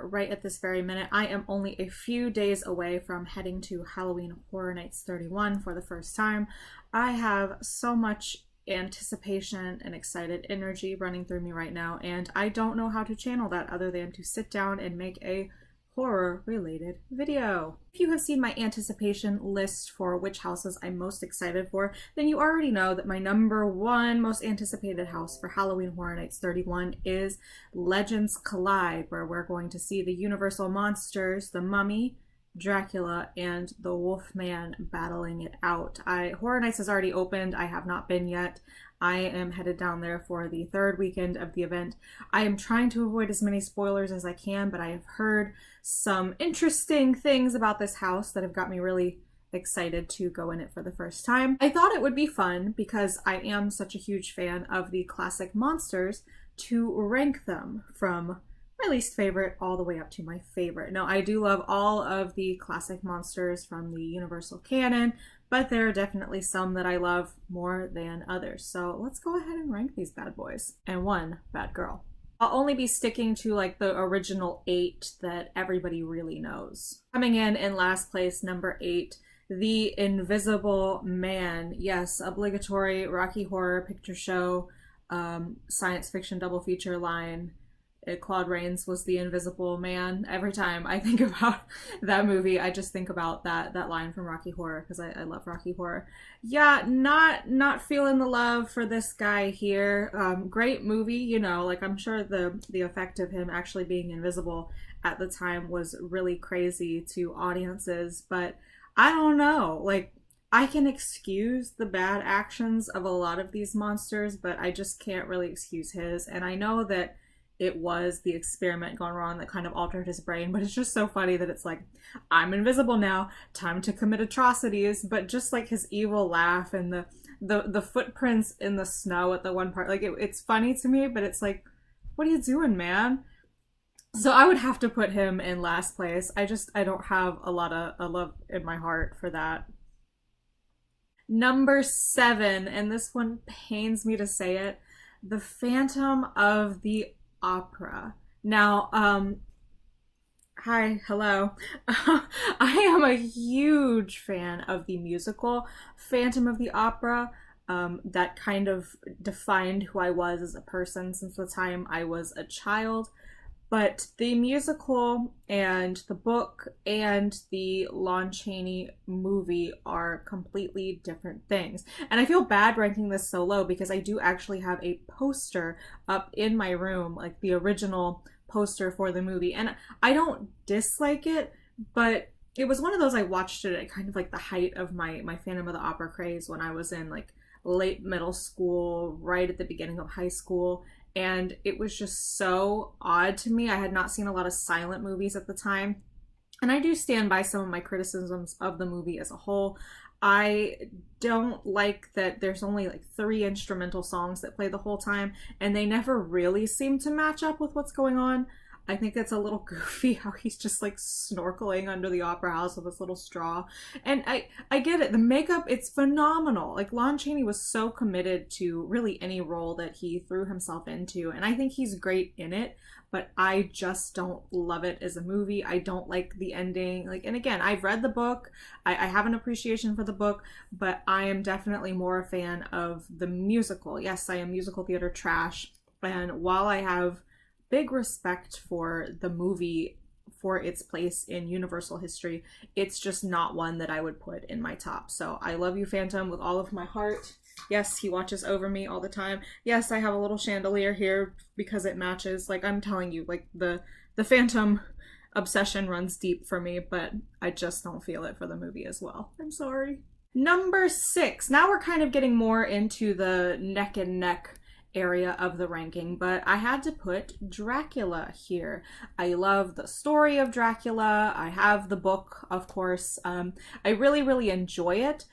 right at this very minute. I am only a few days away from heading to Halloween Horror Nights 31 for the first time. I have so much anticipation and excited energy running through me right now, and I don't know how to channel that other than to sit down and make a horror related video. If you have seen my anticipation list for which houses I'm most excited for, then you already know that my number one most anticipated house for Halloween Horror Nights 31 is Legends Collide, where we're going to see the Universal monsters, the Mummy, Dracula, and the Wolfman battling it out. Horror Nights has already opened. I have not been yet. I am headed down there for the third weekend of the event. I am trying to avoid as many spoilers as I can, but I have heard some interesting things about this house that have got me really excited to go in it for the first time. I thought it would be fun, because I am such a huge fan of the classic monsters, to rank them from my least favorite all the way up to my favorite. Now, I do love all of the classic monsters from the Universal canon, but there are definitely some that I love more than others. So let's go ahead and rank these bad boys. And one bad girl. I'll only be sticking to like the original 8 that everybody really knows. Coming in last place, number 8, The Invisible Man. Yes, obligatory Rocky Horror Picture Show science fiction double feature line. Claude Rains was the Invisible Man. Every time I think about that movie, I just think about that line from Rocky Horror, because I love Rocky Horror. Yeah, not feeling the love for this guy here. Great movie, you know, like I'm sure the effect of him actually being invisible at the time was really crazy to audiences, but I don't know, like I can excuse the bad actions of a lot of these monsters, but I just can't really excuse his. And I know that it was the experiment gone wrong that kind of altered his brain, but it's just so funny that it's like, I'm invisible now, time to commit atrocities. But just like his evil laugh and the footprints in the snow at the one part, like it's funny to me, but it's like, what are you doing, man? So I would have to put him in last place. I don't have a lot of love in my heart for that. Number 7, and this one pains me to say it, The Phantom of the Opera. Now, hi, hello. I am a huge fan of the musical Phantom of the Opera. That kind of defined who I was as a person since the time I was a child. But the musical and the book and the Lon Chaney movie are completely different things. And I feel bad ranking this so low, because I do actually have a poster up in my room, like the original poster for the movie. And I don't dislike it, but it was one of those, I watched it at kind of like the height of my Phantom of the Opera craze when I was in like late middle school, right at the beginning of high school. And it was just so odd to me. I had not seen a lot of silent movies at the time. And I do stand by some of my criticisms of the movie as a whole. I don't like that there's only like 3 instrumental songs that play the whole time, and they never really seem to match up with what's going on. I think it's a little goofy how he's just like snorkeling under the opera house with this little straw. And I get it. The makeup, it's phenomenal. Like Lon Chaney was so committed to really any role that he threw himself into. And I think he's great in it, but I just don't love it as a movie. I don't like the ending. Like, and again, I've read the book. I have an appreciation for the book, but I am definitely more a fan of the musical. Yes, I am musical theater trash. And while I have big respect for the movie for its place in Universal history, it's just not one that I would put in my top. So I love you, Phantom, with all of my heart. Yes, he watches over me all the time. Yes, I have a little chandelier here because it matches. Like, I'm telling you, like the Phantom obsession runs deep for me, but I just don't feel it for the movie as well. I'm sorry. Number 6. Now we're kind of getting more into the neck and neck area of the ranking, but I had to put Dracula here. I love the story of Dracula. I have the book, of course. I really enjoy it,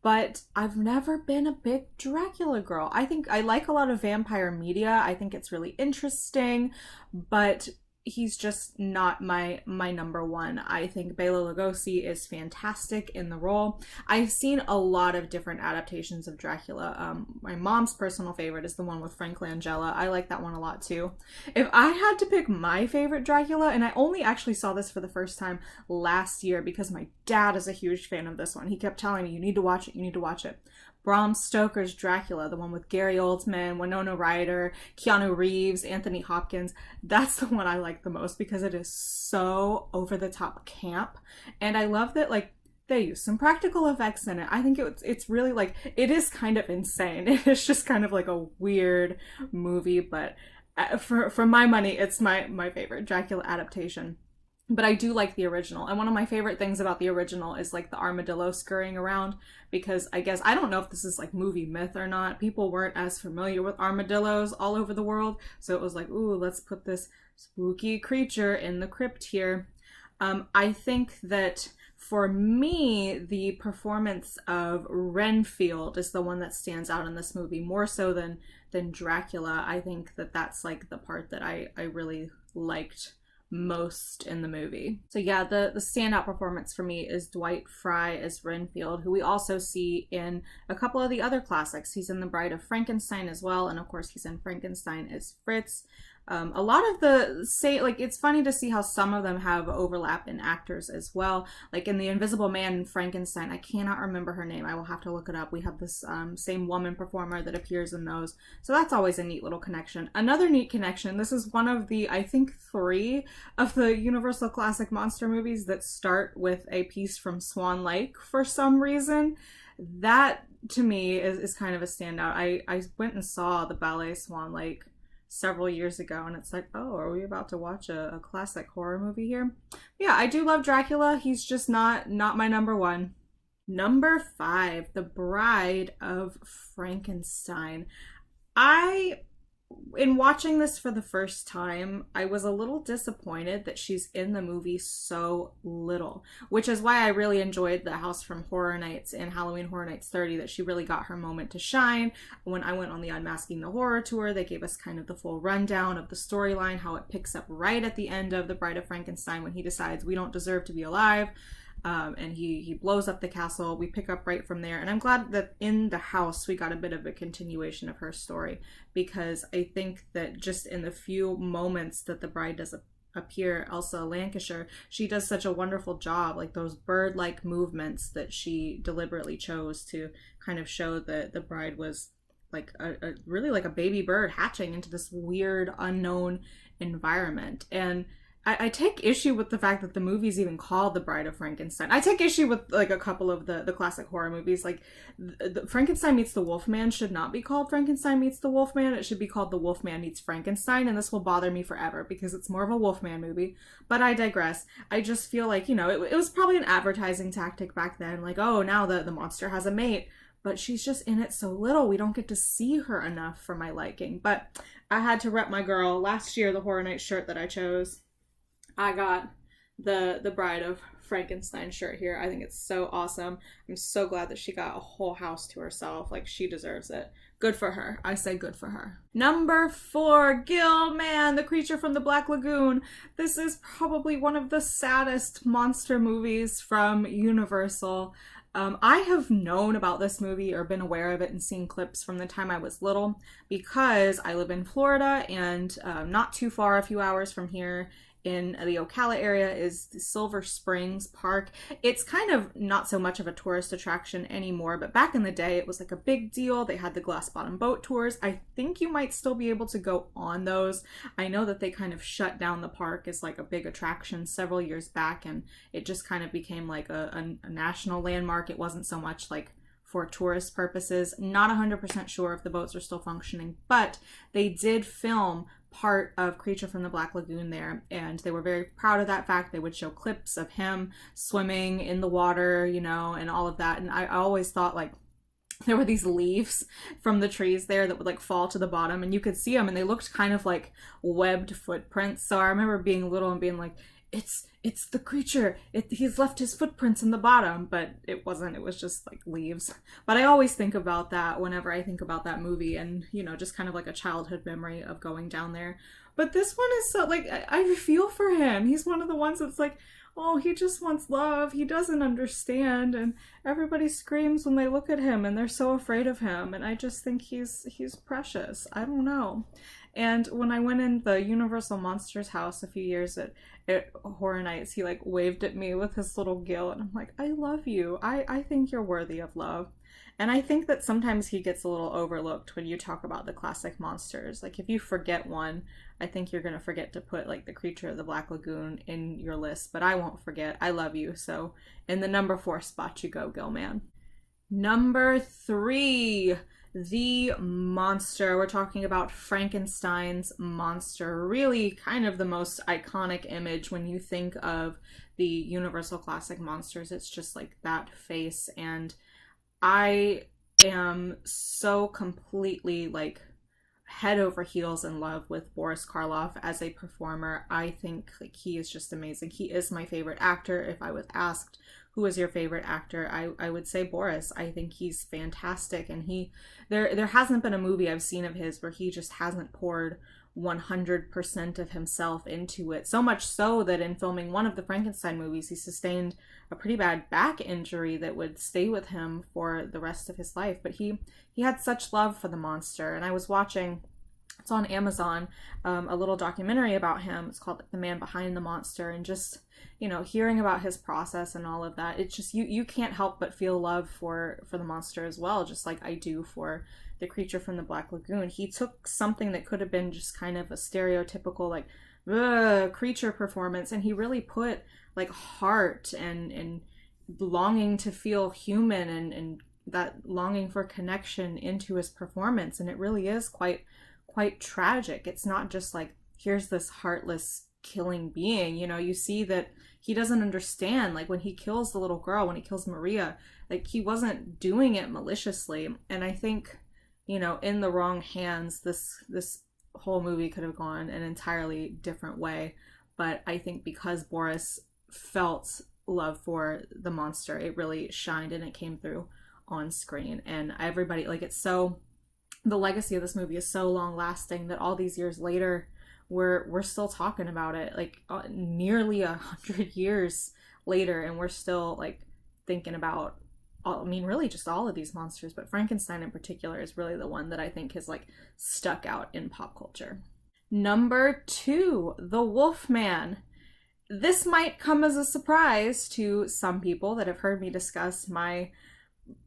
but I've never been a big Dracula girl. I think I like a lot of vampire media. I think it's really interesting, but he's just not my number one. I think Bela Lugosi is fantastic in the role. I've seen a lot of different adaptations of Dracula. My mom's personal favorite is the one with Frank Langella. I like that one a lot too. If I had to pick my favorite Dracula, and I only actually saw this for the first time last year because my dad is a huge fan of this one. He kept telling me, you need to watch it, you need to watch it. Bram Stoker's Dracula, the one with Gary Oldman, Winona Ryder, Keanu Reeves, Anthony Hopkins. That's the one I like the most because it is so over-the-top camp. And I love that, like, they use some practical effects in it. I think it's really, like, it is kind of insane. It's just kind of like a weird movie, but for my money, it's my favorite Dracula adaptation. But I do like the original. And one of my favorite things about the original is like the armadillo scurrying around, because I guess, I don't know if this is like movie myth or not. People weren't as familiar with armadillos all over the world. So it was like, ooh, let's put this spooky creature in the crypt here. I think that for me, the performance of Renfield is the one that stands out in this movie more so than Dracula. I think that that's like the part that I really liked most in the movie. So yeah, the standout performance for me is Dwight Frye as Renfield, who we also see in a couple of the other classics. He's in The Bride of Frankenstein as well, and of course he's in Frankenstein as Fritz. A lot of it's funny to see how some of them have overlap in actors as well. Like in The Invisible Man and Frankenstein, I cannot remember her name. I will have to look it up. We have this same woman performer that appears in those. So that's always a neat little connection. Another neat connection, this is one of the, I think, 3 of the Universal Classic Monster movies that start with a piece from Swan Lake for some reason. That, to me, is kind of a standout. I went and saw the ballet Swan Lake several years ago, and it's like, oh, are we about to watch a classic horror movie here? Yeah, I do love Dracula. He's just not my number one. Number 5, The Bride of Frankenstein. In watching this for the first time, I was a little disappointed that she's in the movie so little, which is why I really enjoyed The House from Horror Nights and Halloween Horror Nights 30, that she really got her moment to shine. When I went on the Unmasking the Horror tour, they gave us kind of the full rundown of the storyline, how it picks up right at the end of The Bride of Frankenstein when he decides we don't deserve to be alive. And he blows up the castle. We pick up right from there. And I'm glad that in The House we got a bit of a continuation of her story, because I think that just in the few moments that the bride does appear, Elsa Lancashire, she does such a wonderful job. Like those bird-like movements that she deliberately chose to kind of show that the bride was like a really like a baby bird hatching into this weird unknown environment. And I take issue with the fact that the movie's even called The Bride of Frankenstein. I take issue with like a couple of the classic horror movies. Like the Frankenstein Meets the Wolfman should not be called Frankenstein Meets the Wolfman. It should be called The Wolfman Meets Frankenstein, and this will bother me forever because it's more of a Wolfman movie. But I digress. I just feel like, it was probably an advertising tactic back then. Like, oh, now the monster has a mate. But she's just in it so little. We don't get to see her enough for my liking. But I had to rep my girl. Last year, the Horror Nights shirt that I chose, I got the Bride of Frankenstein shirt here. I think it's so awesome. I'm so glad that she got a whole house to herself. Like, she deserves it. Good for her. I say good for her. Number 4, Gill-Man, the creature from the Black Lagoon. This is probably one of the saddest monster movies from Universal. I have known about this movie or been aware of it and seen clips from the time I was little because I live in Florida, and not too far, a few hours from here, in the Ocala area is the Silver Springs Park. It's kind of not so much of a tourist attraction anymore, but back in the day it was like a big deal. They had the glass bottom boat tours. I think you might still be able to go on those. I know that they kind of shut down the park as like a big attraction several years back, and it just kind of became like a national landmark. It wasn't so much like for tourist purposes. Not 100% sure if the boats are still functioning, but they did film part of Creature from the Black Lagoon there, and they were very proud of that fact. They would show clips of him swimming in the water, and all of that. And I always thought like there were these leaves from the trees there that would like fall to the bottom, and you could see them, and they looked kind of like webbed footprints. So I remember being little and being like, it's the creature. He's left his footprints in the bottom, but it wasn't. It was just like leaves. But I always think about that whenever I think about that movie, and just kind of like a childhood memory of going down there. But this one is so, like, I feel for him. He's one of the ones that's like, oh, he just wants love. He doesn't understand. And everybody screams when they look at him and they're so afraid of him. And I just think he's precious. I don't know. And when I went in the Universal Monsters house a few years at Horror Nights, he like waved at me with his little gill. And I'm like, I love you. I think you're worthy of love. And I think that sometimes he gets a little overlooked when you talk about the classic monsters. Like, if you forget one, I think you're going to forget to put, like, the Creature of the Black Lagoon in your list. But I won't forget. I love you. So, in the number 4 spot you go, Gillman. Number 3, The Monster. We're talking about Frankenstein's monster. Really kind of the most iconic image when you think of the Universal Classic Monsters. It's just, like, that face, and I am so completely like head over heels in love with Boris Karloff as a performer. I think like he is just amazing. He is my favorite actor. If I was asked who is your favorite actor, I would say Boris. I think he's fantastic, and there hasn't been a movie I've seen of his where he just hasn't poured 100% of himself into it. So much so that in filming one of the Frankenstein movies, he sustained a pretty bad back injury that would stay with him for the rest of his life. But he had such love for the monster. And I was watching, it's on Amazon, a little documentary about him. It's called The Man Behind the Monster. And just, you know, hearing about his process and all of that, it's just, you can't help but feel love for the monster as well, just like I do for the Creature from the Black Lagoon. He took something that could have been just kind of a stereotypical like creature performance, and he really put like heart and longing to feel human and that longing for connection into his performance. And it really is quite tragic. It's not just like, here's this heartless killing being. You know, you see that he doesn't understand. Like when he kills the little girl, when he kills Maria, like he wasn't doing it maliciously. And I think, you know, in the wrong hands, this whole movie could have gone an entirely different way. But I think because Boris felt love for the monster, it really shined and it came through on screen. And everybody, like, it's so, the legacy of this movie is so long lasting that all these years later, we're still talking about it, like nearly 100 years later, and we're still like thinking about really just all of these monsters, but Frankenstein in particular is really the one that I think has like stuck out in pop culture. Number 2, The Wolfman. This might come as a surprise to some people that have heard me discuss my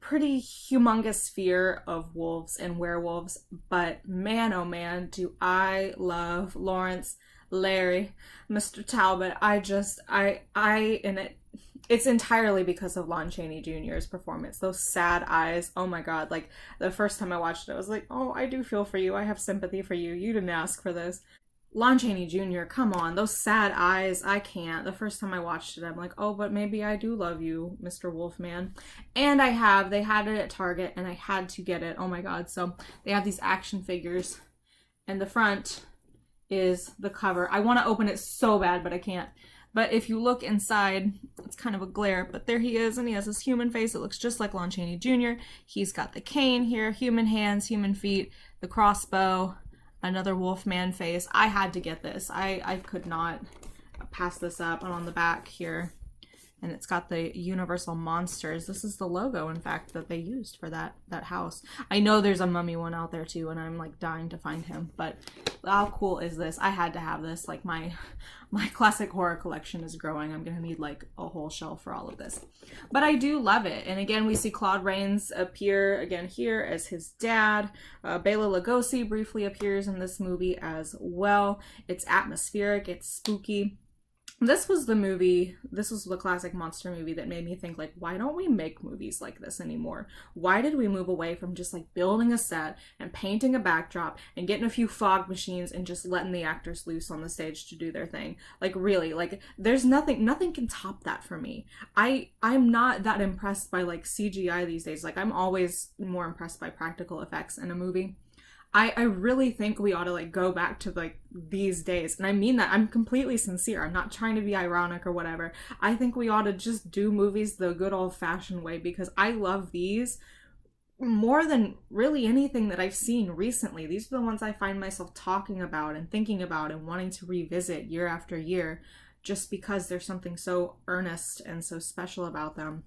pretty humongous fear of wolves and werewolves, but man, oh man, do I love Lawrence Larry, Mr. Talbot. It's entirely because of Lon Chaney Jr.'s performance. Those sad eyes. Oh my God. Like the first time I watched it, I was like, oh, I do feel for you. I have sympathy for you. You didn't ask for this. Lon Chaney Jr., come on. Those sad eyes. I can't. The first time I watched it, I'm like, oh, but maybe I do love you, Mr. Wolfman. And they had it at Target and I had to get it. Oh my God. So they have these action figures and the front is the cover. I want to open it so bad, but I can't. But if you look inside, it's kind of a glare, but there he is, and he has this human face. It looks just like Lon Chaney Jr. He's got the cane here, human hands, human feet, the crossbow, another Wolfman face. I had to get this. I could not pass this up. And on the back here, and it's got the Universal Monsters. This is the logo, in fact, that they used for that house. I know there's a mummy one out there too, and I'm like dying to find him, but how cool is this? I had to have this. Like my classic horror collection is growing. I'm gonna need like a whole shelf for all of this. But I do love it. And again, we see Claude Rains appear again here as his dad. Bela Lugosi briefly appears in this movie as well. It's atmospheric, it's spooky. This was the classic monster movie that made me think, like, why don't we make movies like this anymore? Why did we move away from just like building a set and painting a backdrop and getting a few fog machines and just letting the actors loose on the stage to do their thing? Like, really, like, there's nothing can top that for me. I'm not that impressed by like CGI these days. Like, I'm always more impressed by practical effects in a movie. I really think we ought to like go back to like these days. And I mean that. I'm completely sincere. I'm not trying to be ironic or whatever. I think we ought to just do movies the good old fashioned way, because I love these more than really anything that I've seen recently. These are the ones I find myself talking about and thinking about and wanting to revisit year after year, just because there's something so earnest and so special about them.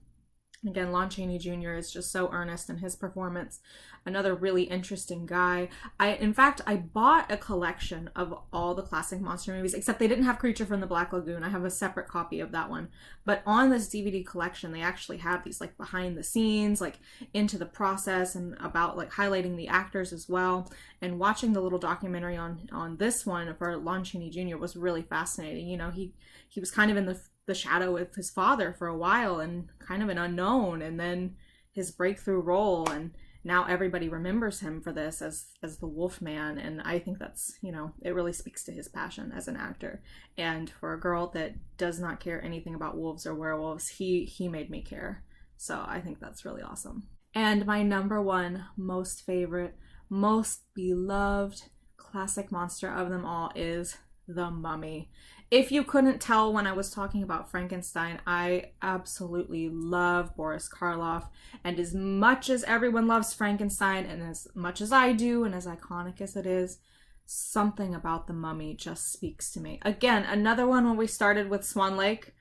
Again, Lon Chaney Jr. is just so earnest in his performance. Another really interesting guy. In fact, I bought a collection of all the classic monster movies, except they didn't have Creature from the Black Lagoon. I have a separate copy of that one. But on this DVD collection, they actually have these like behind the scenes, like into the process, and about like highlighting the actors as well. And watching the little documentary on this one for Lon Chaney Jr. was really fascinating. You know, he was kind of in the shadow of his father for a while and kind of an unknown, and then his breakthrough role, and now everybody remembers him for this as the Wolfman. And I think that's, you know, it really speaks to his passion as an actor. And for a girl that does not care anything about wolves or werewolves, he made me care. So I think that's really awesome. And my number one most favorite, most beloved classic monster of them all is The Mummy. If you couldn't tell when I was talking about Frankenstein, I absolutely love Boris Karloff. And as much as everyone loves Frankenstein, and as much as I do, and as iconic as it is, something about The Mummy just speaks to me. Again, another one when we started with Swan Lake.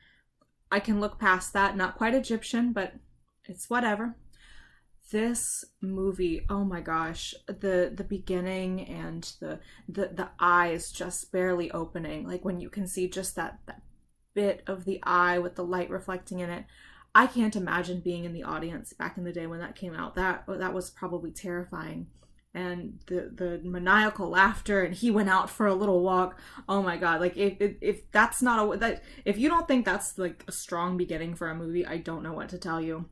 I can look past that. Not quite Egyptian, but it's whatever. This movie, oh my gosh, the beginning and the eyes just barely opening, like when you can see just that bit of the eye with the light reflecting in it. I can't imagine being in the audience back in the day when that came out. That was probably terrifying. And the maniacal laughter, and he went out for a little walk. Oh my god, like if that's not if you don't think that's like a strong beginning for a movie, I don't know what to tell you.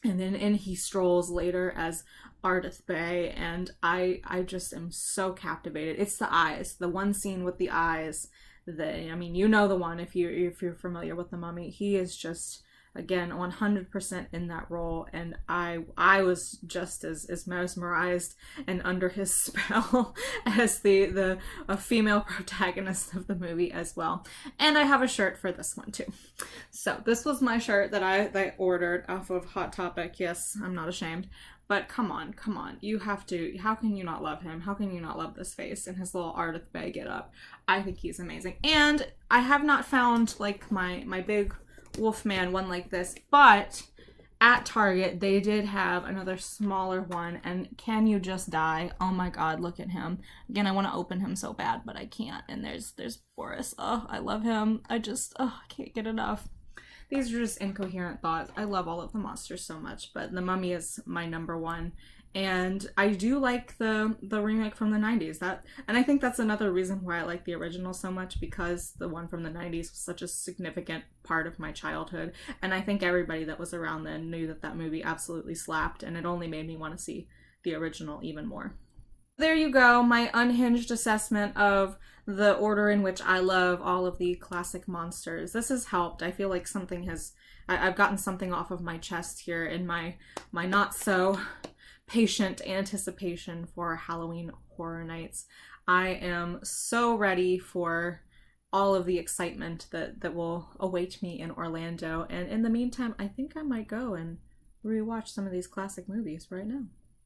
And then in he strolls later as Ardith Bay, and I just am so captivated. It's the eyes, the one scene with the eyes. I mean, you know the one if you're familiar with The Mummy. He is just, again, 100% in that role, and I was just as mesmerized and under his spell as the female protagonist of the movie as well. And I have a shirt for this one too. So this was my shirt that I ordered off of Hot Topic. Yes, I'm not ashamed. But come on. You have to. How can you not love him? How can you not love this face and his little Ardith Bay get up? I think he's amazing. And I have not found like my big Wolfman one like this, but at Target they did have another smaller one, and can you just die? Oh my god, look at him. Again, I want to open him so bad, but I can't. And there's Boris. Oh, I love him. I can't get enough. These are just incoherent thoughts. I love all of the monsters so much, but The Mummy is my number one. And I do like the remake from the 90s. And I think that's another reason why I like the original so much, because the one from the 90s was such a significant part of my childhood. And I think everybody that was around then knew that movie absolutely slapped, and it only made me want to see the original even more. There you go, my unhinged assessment of the order in which I love all of the classic monsters. This has helped. I feel like I've gotten something off of my chest here in my not so patient anticipation for Halloween Horror Nights. I am so ready for all of the excitement that will await me in Orlando. And in the meantime, I think I might go and rewatch some of these classic movies right now.